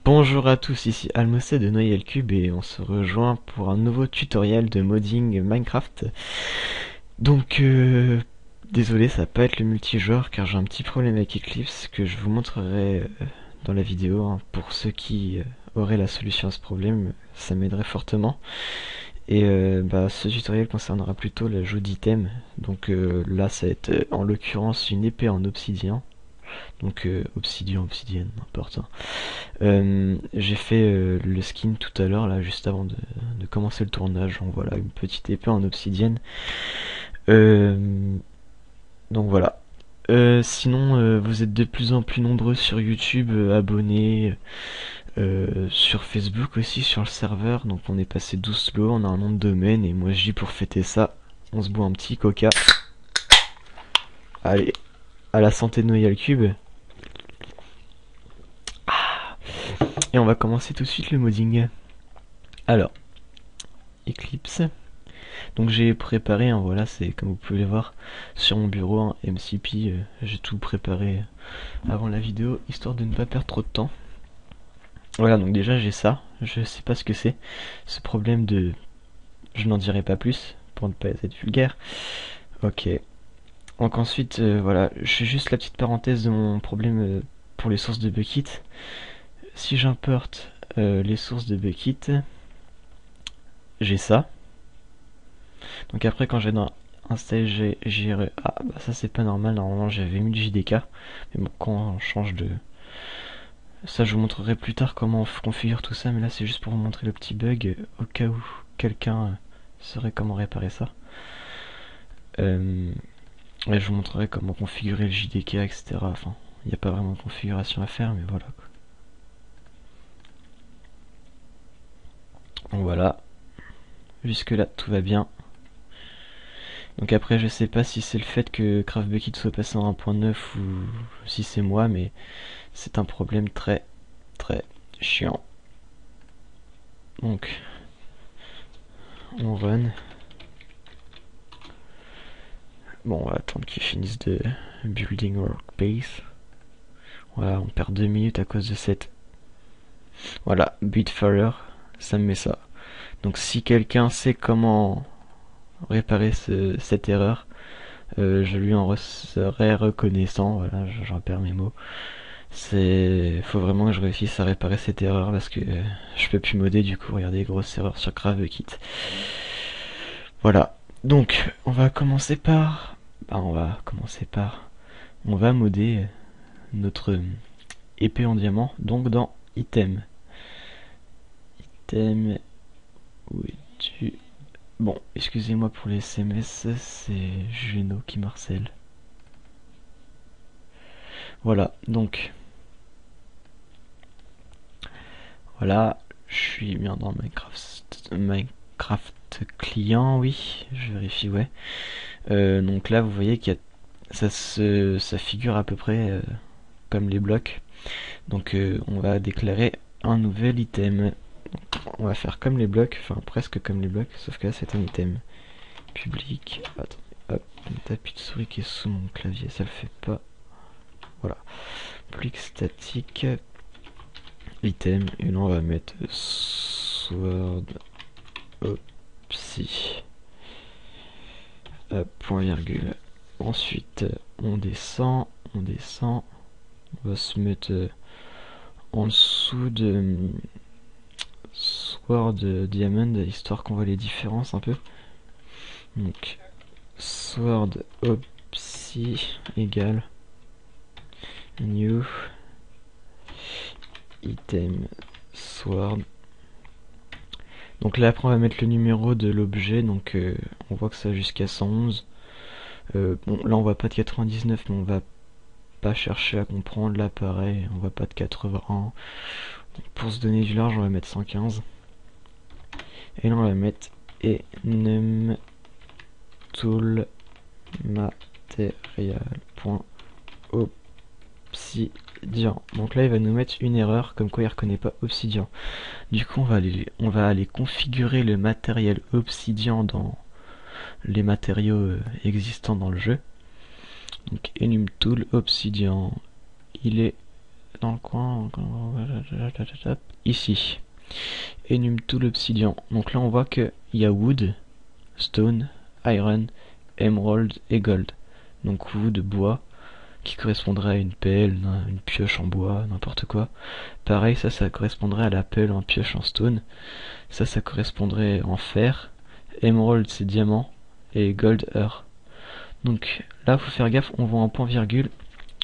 Bonjour à tous, ici Almocet de Noyel Cube et on se rejoint pour un nouveau tutoriel de modding Minecraft. Donc désolé, ça va pas être le multijoueur car j'ai un petit problème avec Eclipse que je vous montrerai dans la vidéo, hein. Pour ceux qui auraient la solution à ce problème, ça m'aiderait fortement. Et ce tutoriel concernera plutôt l'ajout d'items. Donc là ça va être en l'occurrence une épée en obsidian. Donc obsidienne, n'importe, hein. J'ai fait le skin tout à l'heure, là, juste avant de commencer le tournage. Donc voilà, une petite épée en obsidienne. Euh, donc voilà. Sinon, vous êtes de plus en plus nombreux sur YouTube, abonnés, sur Facebook aussi, sur le serveur. Donc on est passé 12 slow, on a un nom de domaine, et moi je dis pour fêter ça, on se boit un petit coca. Allez, à la santé de Noyal Cube. Et on va commencer tout de suite le modding. Alors, Eclipse. Donc j'ai préparé, hein, voilà, c'est comme vous pouvez le voir sur mon bureau, hein, MCP, j'ai tout préparé avant la vidéo, histoire de ne pas perdre trop de temps. Voilà, donc déjà j'ai ça, je sais pas ce que c'est, ce problème de... Je n'en dirai pas plus, pour ne pas être vulgaire. Ok. Donc ensuite, voilà, je fais juste la petite parenthèse de mon problème pour les sources de Bukkit. Si j'importe les sources de Bukkit, j'ai ça. Donc après quand j'ai dans installer j'irai... Ah bah ça c'est pas normal, normalement j'avais mis le JDK. Mais bon, quand on change de... Ça je vous montrerai plus tard comment on configure tout ça, mais là c'est juste pour vous montrer le petit bug au cas où quelqu'un saurait comment réparer ça. Et je vous montrerai comment configurer le JDK, etc. Enfin, il n'y a pas vraiment de configuration à faire, mais voilà quoi. Donc voilà, jusque là tout va bien. Donc après je sais pas si c'est le fait que CraftBukkit soit passé en 1.9 ou si c'est moi, mais c'est un problème très très chiant. Donc on run. Bon, on va attendre qu'ils finissent de building workspace. Voilà, on perd 2 minutes à cause de cette... Voilà, Buildfire, ça me met ça. Donc si quelqu'un sait comment réparer cette erreur, je lui en serais reconnaissant. Voilà, j'en perds mes mots. Faut vraiment que je réussisse à réparer cette erreur parce que je peux plus modder, du coup. Regardez, grosse erreur sur CraftBukkit. Voilà. Donc on va commencer par... On va modder notre épée en diamant, donc dans item. Item, où es-tu? Bon, excusez-moi pour les SMS, c'est Juno qui marcelle. Voilà, donc voilà, je suis bien dans Minecraft client, oui, je vérifie, ouais. Donc là, vous voyez qu'il y a ça figure à peu près comme les blocs. Donc on va déclarer un nouvel item. On va faire comme les blocs, enfin presque comme les blocs, sauf que là c'est un item public. Attendez, hop, une tapis de souris qui est sous mon clavier, ça le fait pas. Voilà, public statique item, et là on va mettre sword opsi point virgule. Ensuite on descend, on va se mettre en dessous de Sword Diamond, histoire qu'on voit les différences un peu. Donc Sword Opsi égale New Item Sword. Donc là après on va mettre le numéro de l'objet, donc on voit que ça va jusqu'à 111. Bon là on voit pas de 99, mais on va pas chercher à comprendre. Là pareil, on voit pas de 81. Donc, pour se donner du large on va mettre 115. Et là on va mettre enum tool material.obsidian. Donc là il va nous mettre une erreur comme quoi il reconnaît pas obsidian. Du coup on va aller configurer le matériel obsidian dans les matériaux existants dans le jeu. Donc enum tool obsidian, il est dans le coin, ici. Énume tout l'obsidian. Donc là on voit qu'il y a wood, stone, iron, emerald et gold. Donc wood, bois, qui correspondrait à une pelle, une pioche en bois, n'importe quoi. Pareil, ça correspondrait à la pelle en pioche en stone. Ça correspondrait en fer. Emerald c'est diamant et gold or. Donc là faut faire gaffe, on voit un point virgule,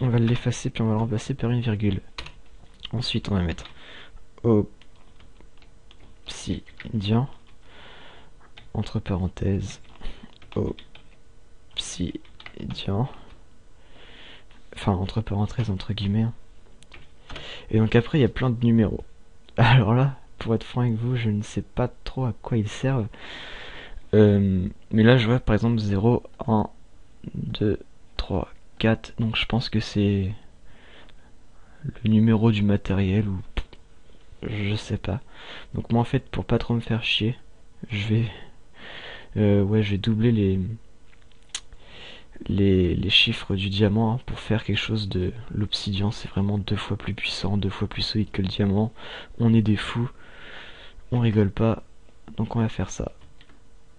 on va l'effacer puis on va le remplacer par une virgule. Ensuite on va mettre obsidian entre parenthèses obsidian, enfin entre parenthèses entre guillemets. Et donc après il y a plein de numéros. Alors là, pour être franc avec vous, je ne sais pas trop à quoi ils servent. Mais là je vois par exemple 0, 1, 2, 3, 4. Donc je pense que c'est le numéro du matériel ou je sais pas. Donc moi en fait pour pas trop me faire chier, je vais je vais doubler les chiffres du diamant hein, pour faire quelque chose de l'obsidian. C'est vraiment 2 fois plus puissant, 2 fois plus solide que le diamant. On est des fous, on rigole pas, donc on va faire ça.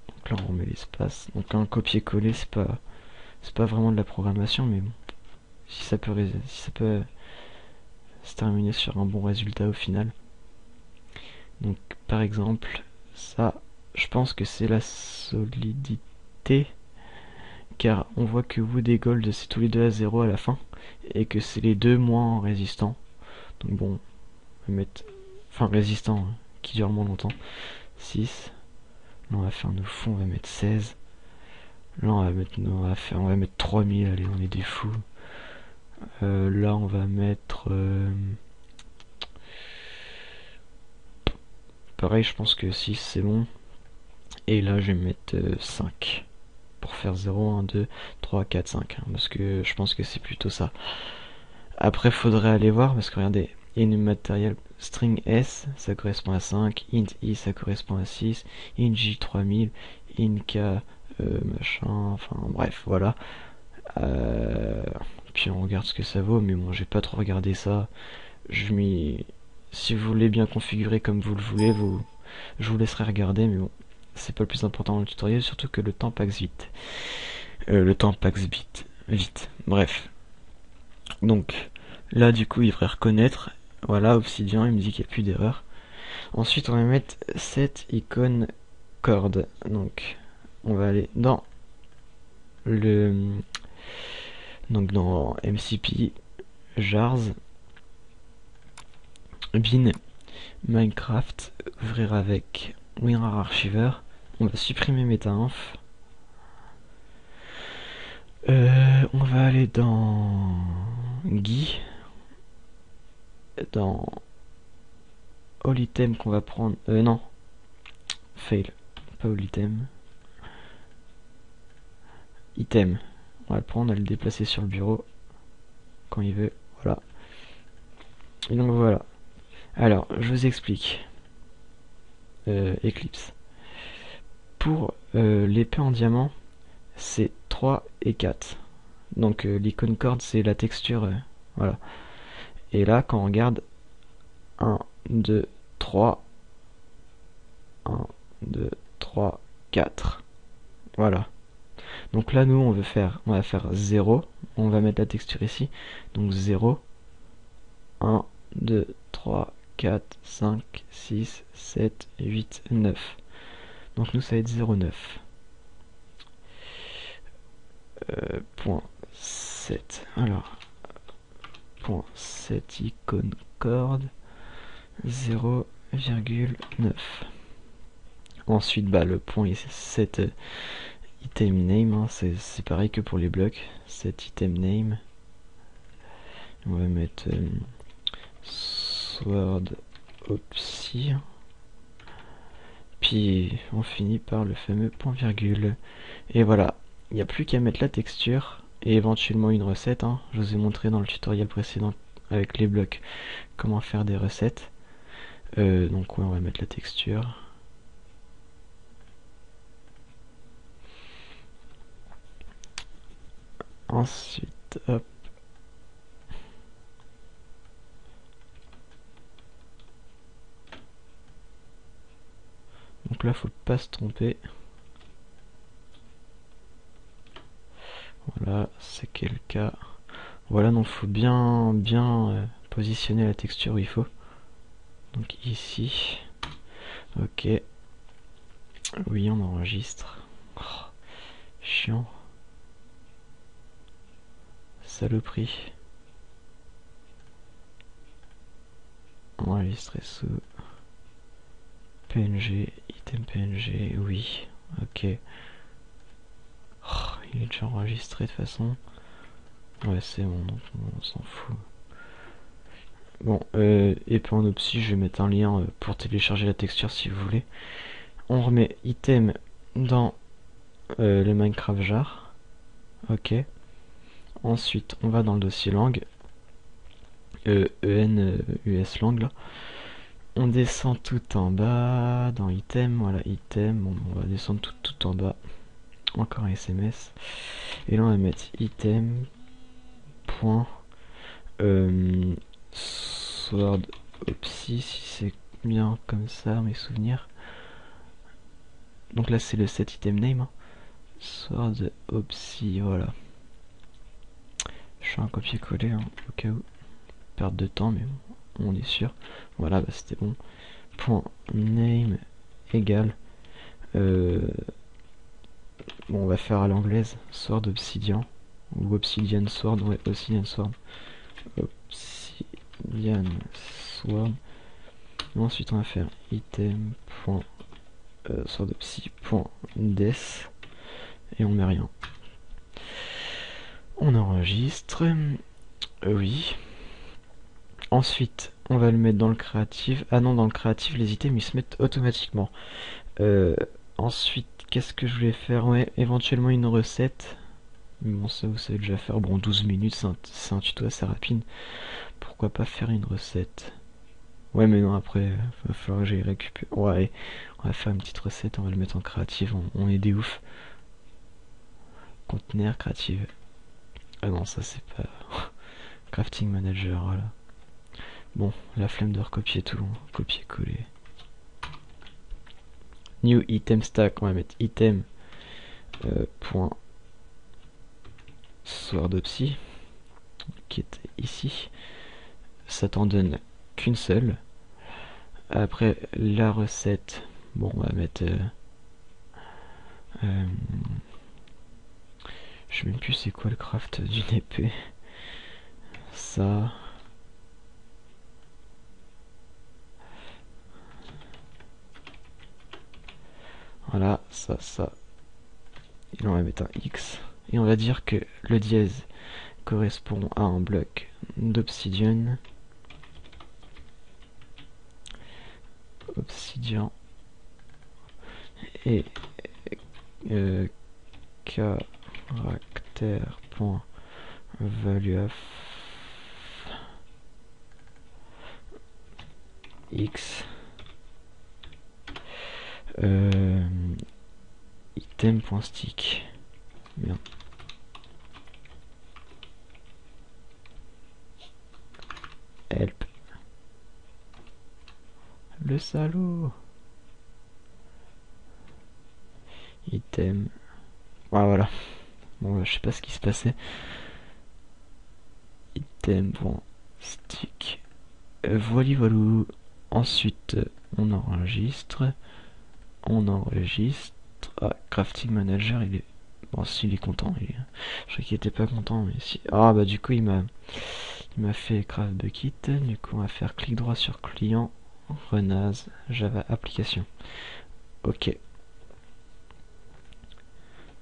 Donc là on remet l'espace. Donc un copier-coller c'est pas vraiment de la programmation, mais bon, si ça peut se terminer sur un bon résultat au final. Donc par exemple ça, je pense que c'est la solidité, car on voit que wood et gold c'est tous les deux à 0 à la fin et que c'est les deux moins résistants. Donc bon, on va mettre enfin résistant hein, qui dure moins longtemps. 6. Là on va faire nos fonds, on va mettre 16. Là on va mettre 3000, allez on est des fous. Là on va mettre pareil, je pense que 6 c'est bon. Et là je vais mettre 5 pour faire 0, 1, 2, 3, 4, 5 hein, parce que je pense que c'est plutôt ça. Après faudrait aller voir parce que regardez, in matériel string S ça correspond à 5, int I ça correspond à 6, int J 3000, int K machin, enfin bref voilà. Puis on regarde ce que ça vaut, mais bon j'ai pas trop regardé ça. Si vous voulez bien configurer comme vous le voulez, je vous laisserai regarder, mais bon c'est pas le plus important dans le tutoriel, surtout que le temps passe vite. Vite. Bref. Donc là du coup il devrait reconnaître. Voilà, Obsidian, il me dit qu'il n'y a plus d'erreur. Ensuite on va mettre cette icône corde. Donc on va aller dans dans MCP jars bin Minecraft, ouvrir avec WinRAR Archiver. On va supprimer MetaInf. On va aller dans GUI, dans all item qu'on va prendre. Non, fail, pas all item. Item, on va le prendre, on va le déplacer sur le bureau quand il veut. Voilà. Et donc voilà. Alors, je vous explique. Eclipse. Pour l'épée en diamant, c'est 3 et 4. Donc l'icône corde c'est la texture, voilà. Et là quand on regarde 1, 2, 3, 1, 2, 3, 4. Voilà. Donc là nous on va faire 0, on va mettre la texture ici. Donc 0, 1, 2, 3, 4, 5, 6, 7, 8, 9. Donc nous ça va être 0,9. Point 7. Alors, point 7 icône corde 0,9. Ensuite, bah, le point 7 item name, hein, c'est pareil que pour les blocs. 7 item name. On va mettre sword opsi. Puis on finit par le fameux point virgule. Et voilà, il n'y a plus qu'à mettre la texture et éventuellement une recette. Hein. Je vous ai montré dans le tutoriel précédent avec les blocs comment faire des recettes. Donc ouais, on va mettre la texture. Ensuite, hop. là, faut pas se tromper. Voilà, c'est quel cas. Voilà, donc faut bien positionner la texture où il faut. Donc ici. Ok. Oui, on enregistre. Oh, chiant. Saloperie. Enregistrer sous PNG, item PNG, oui. Ok. Oh, il est déjà enregistré de toute façon. Ouais, c'est bon, donc on s'en fout. Bon, et puis en opsi, je vais mettre un lien pour télécharger la texture si vous voulez. On remet item dans le Minecraft jar. Ok. Ensuite, on va dans le dossier langue. US langue là. On descend tout en bas dans item. Voilà, item. Bon, on va descendre tout en bas. Encore un SMS. Et là, on va mettre item. Point. Sword Opsi, si c'est bien comme ça, mes souvenirs. Donc là, c'est le set item name. Hein. Sword Opsi, voilà. Je fais un copier-coller hein, au cas où. Perte de temps, mais bon, on est sûr. Voilà, bah, c'était bon. Point name égale. Bon, on va faire à l'anglaise. Sword Obsidian. Ou Obsidian Sword, ouais, Obsidian Sword. Obsidian Sword. Et ensuite, on va faire item. Swordopsi.des et on met rien. On enregistre. Oui. Ensuite, on va le mettre dans le créatif. Ah non, dans le créatif, les items ils se mettent automatiquement. Ensuite, qu'est-ce que je voulais faire? Ouais, éventuellement une recette. Mais bon, ça vous savez déjà faire. Bon, 12 minutes, c'est un tuto assez rapide. Pourquoi pas faire une recette? Ouais, mais non, après, va falloir que j'aille récupérer. Ouais, on va faire une petite recette, on va le mettre en créative. On est des ouf. Conteneur créative. Ah non, ça c'est pas. Crafting manager, voilà. Bon, la flemme de recopier tout, copier-coller. New item stack, on va mettre item point swordopsy qui est ici. Ça t'en donne qu'une seule. Après la recette, bon, on va mettre. Je sais même plus c'est quoi le craft d'une épée. Ça. Voilà, ça. Et là on va mettre un X. Et on va dire que le dièse correspond à un bloc d'obsidian. Obsidian. Et caractère.value of X. Item.stick. Bien. Help. Le salaud. Item. Ah, voilà. Bon, je sais pas ce qui se passait. Item.stick. Voilà. Ensuite, on enregistre. Ah, Crafting Manager, il est. Bon, s'il est content, je crois qu'il était pas content, mais si. Ah, bah, du coup, il m'a fait Craft Bucket. Du coup, on va faire clic droit sur client, Run as, Java Application. Ok.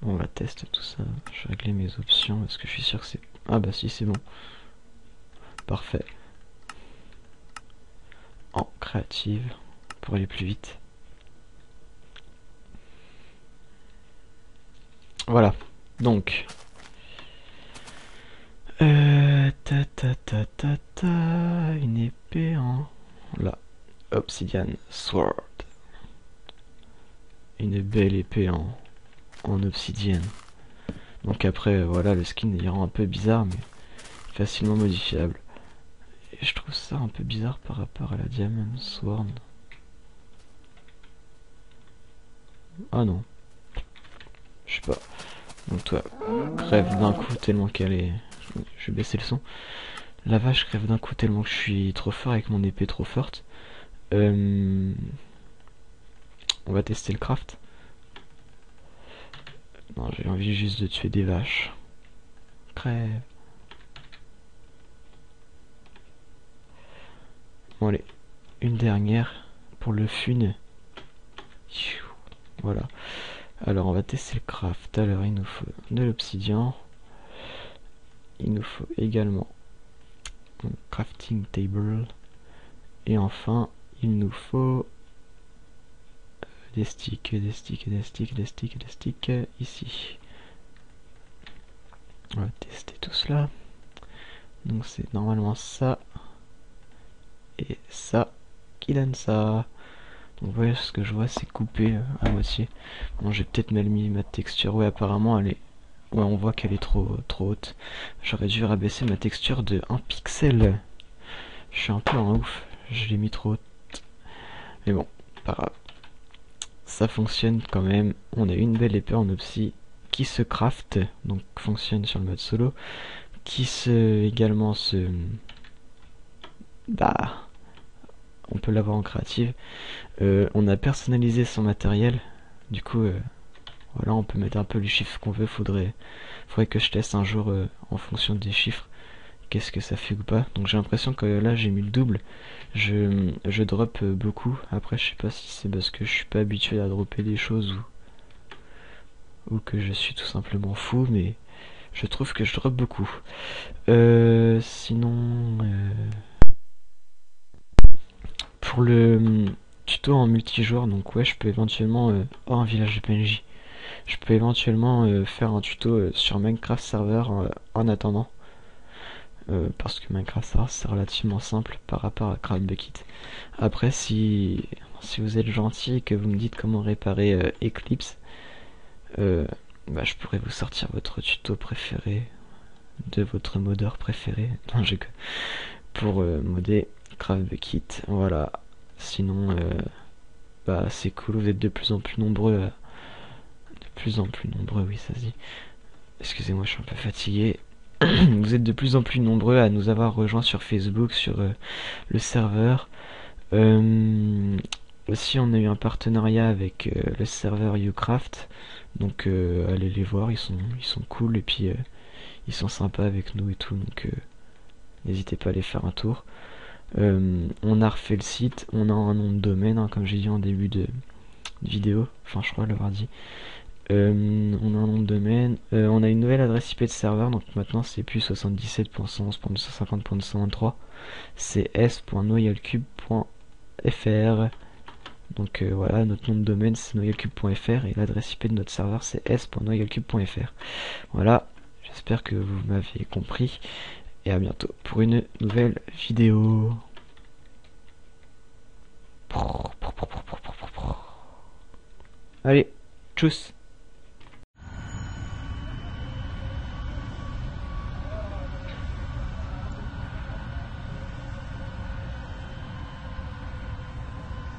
On va tester tout ça. Je vais régler mes options parce que je suis sûr que c'est. Ah, bah, si, c'est bon. Parfait. En créative pour aller plus vite. Voilà. Donc. Une épée en. Là. Obsidian Sword. Une belle épée en obsidienne. Donc après, voilà, le skin il rend un peu bizarre, mais facilement modifiable. Et je trouve ça un peu bizarre par rapport à la Diamond Sword. Ah non. Je sais pas. Donc toi, crève d'un coup tellement qu'elle est... Je vais baisser le son. La vache crève d'un coup tellement que je suis trop fort avec mon épée trop forte. On va tester le craft. Non, j'ai envie juste de tuer des vaches. Crève. Bon allez, une dernière pour le fun. Voilà. Alors on va tester le craft. Alors il nous faut de l'obsidian. Il nous faut également un crafting table. Et enfin, il nous faut des sticks, des sticks, des sticks, des sticks, des sticks ici. On va tester tout cela. Donc c'est normalement ça et ça qui donne ça. Donc voyez ce que je vois, c'est coupé à moitié. Bon, j'ai peut-être mal mis ma texture. Ouais, apparemment elle est... Ouais, on voit qu'elle est trop haute. J'aurais dû rabaisser ma texture de 1 pixel. Je suis un peu en ouf. Je l'ai mis trop haute. Mais bon, pas grave. Ça fonctionne quand même. On a une belle épée en opsie qui se craft, donc fonctionne sur le mode solo, qui se également se... Bah... On peut l'avoir en créative. On a personnalisé son matériel. Du coup, voilà, on peut mettre un peu les chiffres qu'on veut. Faudrait que je teste un jour en fonction des chiffres. Qu'est-ce que ça fait ou pas. Donc j'ai l'impression que là j'ai mis le double. Je drop beaucoup. Après je sais pas si c'est parce que je suis pas habitué à dropper des choses ou que je suis tout simplement fou, mais je trouve que je drop beaucoup. Sinon, pour le tuto en multijoueur, donc ouais, je peux éventuellement... Oh, un village de PNJ. Je peux éventuellement faire un tuto sur Minecraft Server en attendant. Parce que Minecraft Server c'est relativement simple par rapport à Craft Bucket. Après, si vous êtes gentil et que vous me dites comment réparer Eclipse, bah, je pourrais vous sortir votre tuto préféré de votre modeur préféré. Non, pour modder Craft Bucket. Voilà. Sinon, bah c'est cool. Vous êtes de plus en plus nombreux. De plus en plus nombreux, oui, ça se dit. Excusez-moi, je suis un peu fatigué. Vous êtes de plus en plus nombreux à nous avoir rejoints sur Facebook, sur le serveur. Aussi, on a eu un partenariat avec le serveur Ucraft. Donc, allez les voir, ils sont cool et puis ils sont sympas avec nous et tout. Donc, n'hésitez pas à aller faire un tour. On a refait le site, on a un nom de domaine, hein, comme j'ai dit en début de vidéo. Enfin, je crois l'avoir dit. On a un nom de domaine, on a une nouvelle adresse IP de serveur, donc maintenant c'est plus 77.111.250.223, c'est s.noyalcube.fr. Donc voilà, notre nom de domaine c'est noyalcube.fr et l'adresse IP de notre serveur c'est s.noyalcube.fr. Voilà, j'espère que vous m'avez compris et à bientôt pour une nouvelle vidéo. Allez, tchuss.